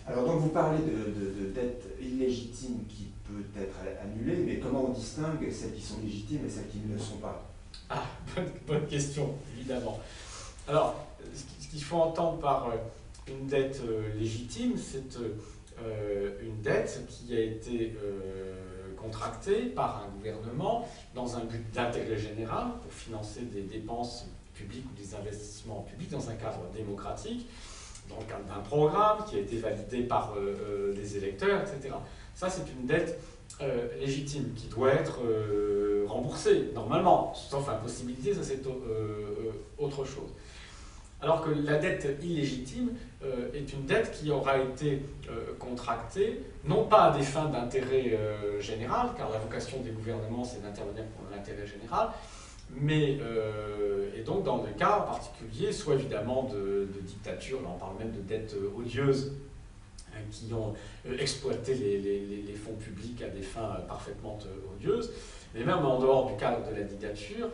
Alors donc vous parlez de dette illégitime qui peut être annulée, mais comment on distingue celles qui sont légitimes et celles qui ne le sont pas? Ah, bonne question, évidemment. Alors, ce qu'il faut entendre par une dette légitime, c'est une dette qui a été contractée par un gouvernement dans un but d'intérêt général pour financer des dépenses publiques ou des investissements publics dans un cadre démocratique, dans le cadre d'un programme qui a été validé par des électeurs, etc. Ça, c'est une dette légitime qui doit être remboursée, normalement, sauf impossibilité, ça c'est autre chose. Alors que la dette illégitime est une dette qui aura été contractée, non pas à des fins d'intérêt général, car la vocation des gouvernements c'est d'intervenir pour l'intérêt général, mais, et donc dans le cas en particulier, soit évidemment de dictature, là on parle même de dettes odieuses, qui ont exploité les fonds publics à des fins parfaitement odieuses, mais même en dehors du cadre de la dictature,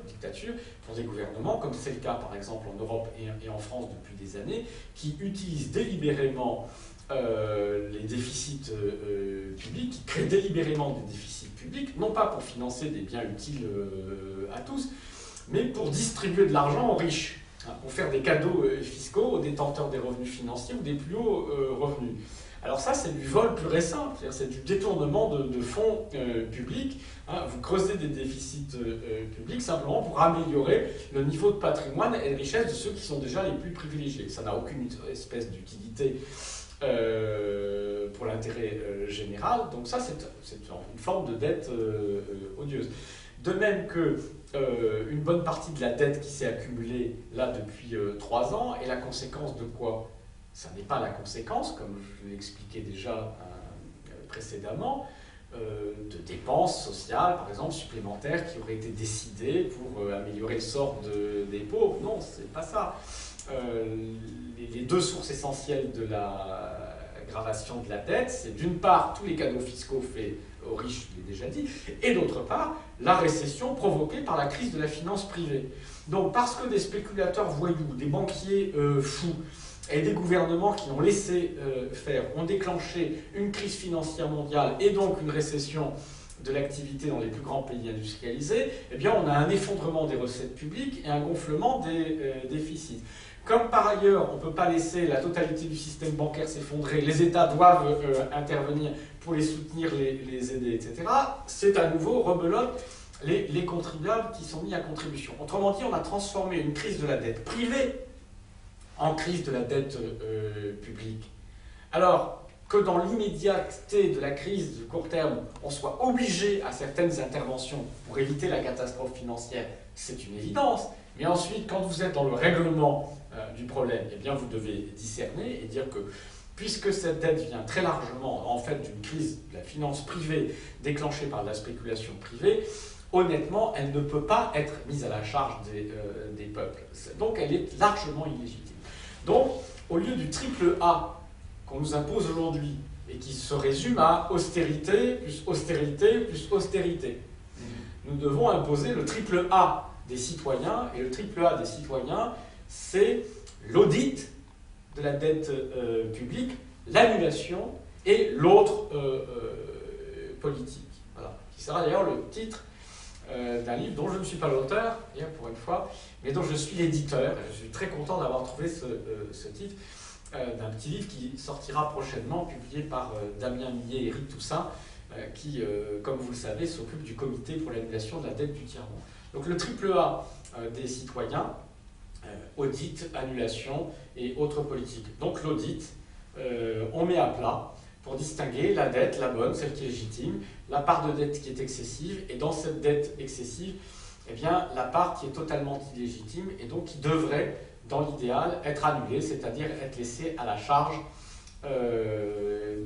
pour des gouvernements, comme c'est le cas par exemple en Europe et en France depuis des années, qui utilisent délibérément les déficits publics, qui créent délibérément des déficits publics, non pas pour financer des biens utiles à tous, mais pour distribuer de l'argent aux riches, pour faire des cadeaux fiscaux aux détenteurs des revenus financiers ou des plus hauts revenus. Alors ça, c'est du vol pur et simple, c'est du détournement de fonds publics. Vous creusez des déficits publics simplement pour améliorer le niveau de patrimoine et de richesse de ceux qui sont déjà les plus privilégiés. Ça n'a aucune espèce d'utilité pour l'intérêt général, donc ça, c'est une forme de dette odieuse. De même que une bonne partie de la dette qui s'est accumulée là depuis 3 ans est la conséquence de quoi ? Ça n'est pas la conséquence, comme je l'ai expliqué déjà précédemment, de dépenses sociales, par exemple, supplémentaires qui auraient été décidées pour améliorer le sort des pauvres. Non, c'est pas ça. Les deux sources essentielles de l'aggravation de la dette, c'est d'une part tous les cadeaux fiscaux faits aux riches, je l'ai déjà dit, et d'autre part la récession provoquée par la crise de la finance privée. Donc parce que des spéculateurs voyous, des banquiers fous, et des gouvernements qui ont laissé faire, ont déclenché une crise financière mondiale et donc une récession de l'activité dans les plus grands pays industrialisés, eh bien on a un effondrement des recettes publiques et un gonflement des déficits. Comme par ailleurs, on ne peut pas laisser la totalité du système bancaire s'effondrer, les États doivent intervenir pour les soutenir, les aider, etc., c'est à nouveau rebelote les contribuables qui sont mis à contribution. Autrement dit, on a transformé une crise de la dette privée en crise de la dette publique. Alors que dans l'immédiateté de la crise de court terme, on soit obligé à certaines interventions pour éviter la catastrophe financière, c'est une évidence. Mais ensuite, quand vous êtes dans le règlement du problème, eh bien vous devez discerner et dire que puisque cette dette vient très largement en fait d'une crise de la finance privée déclenchée par la spéculation privée, honnêtement, elle ne peut pas être mise à la charge des peuples. Donc elle est largement illégitime. Donc, au lieu du triple A qu'on nous impose aujourd'hui, et qui se résume à austérité, plus austérité, plus austérité, nous devons imposer le triple A des citoyens, et le triple A des citoyens, c'est l'audit de la dette publique, l'annulation et l'autre politique. Voilà. Qui sera d'ailleurs le titre d'un livre dont je ne suis pas l'auteur, pour une fois, mais dont je suis l'éditeur. Je suis très content d'avoir trouvé ce titre d'un petit livre qui sortira prochainement, publié par Damien Millet et Eric Toussaint, qui, comme vous le savez, s'occupe du comité pour l'annulation de la dette du tiers-monde. Donc le triple A des citoyens, audit, annulation et autres politiques. Donc l'audit, on met à plat pour distinguer la dette, la bonne, celle qui est légitime, la part de dette qui est excessive, et dans cette dette excessive, eh bien, la part qui est totalement illégitime et donc qui devrait, dans l'idéal, être annulée, c'est-à-dire être laissée à la charge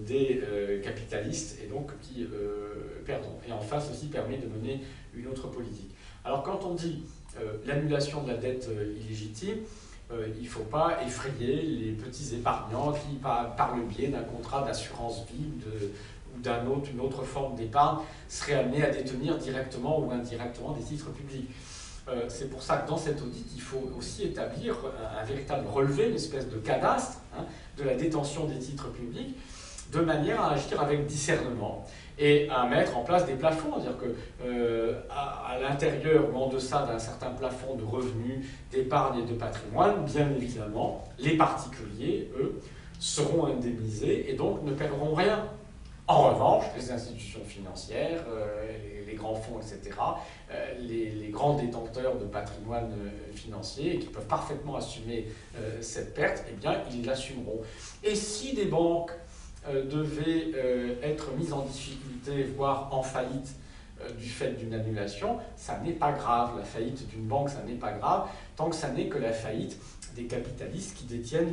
des capitalistes et donc qui perdront. Et enfin, ceci permet de mener une autre politique. Alors quand on dit l'annulation de la dette illégitime, il ne faut pas effrayer les petits épargnants qui, par le biais d'un contrat d'assurance vie ou d'une autre forme d'épargne, seraient amenés à détenir directement ou indirectement des titres publics. C'est pour ça que dans cet audit, il faut aussi établir un véritable relevé, une espèce de cadastre de la détention des titres publics, de manière à agir avec discernement et à mettre en place des plafonds, c'est-à-dire qu'à l'intérieur ou en deçà d'un certain plafond de revenus, d'épargne et de patrimoine, bien évidemment, les particuliers, eux, seront indemnisés et donc ne perdront rien. En revanche, les institutions financières, les grands fonds, etc., les grands détenteurs de patrimoine financier qui peuvent parfaitement assumer cette perte, eh bien, ils l'assumeront. Et si des banques devaient être mises en difficulté, voire en faillite du fait d'une annulation, ça n'est pas grave. La faillite d'une banque, ça n'est pas grave, tant que ça n'est que la faillite des capitalistes qui détiennent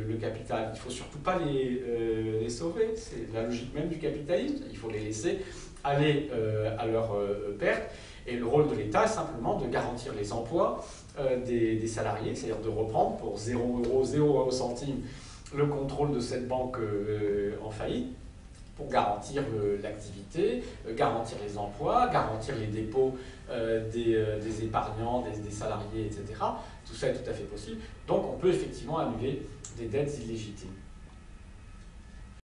le capital. Il ne faut surtout pas les sauver, c'est la logique même du capitalisme, il faut les laisser aller à leur perte. Et le rôle de l'État est simplement de garantir les emplois des salariés, c'est-à-dire de reprendre pour 0 €, 0 centime le contrôle de cette banque en faillite, pour garantir l'activité, garantir les emplois, garantir les dépôts des épargnants, des salariés, etc. Tout ça est tout à fait possible. Donc on peut effectivement annuler des dettes illégitimes.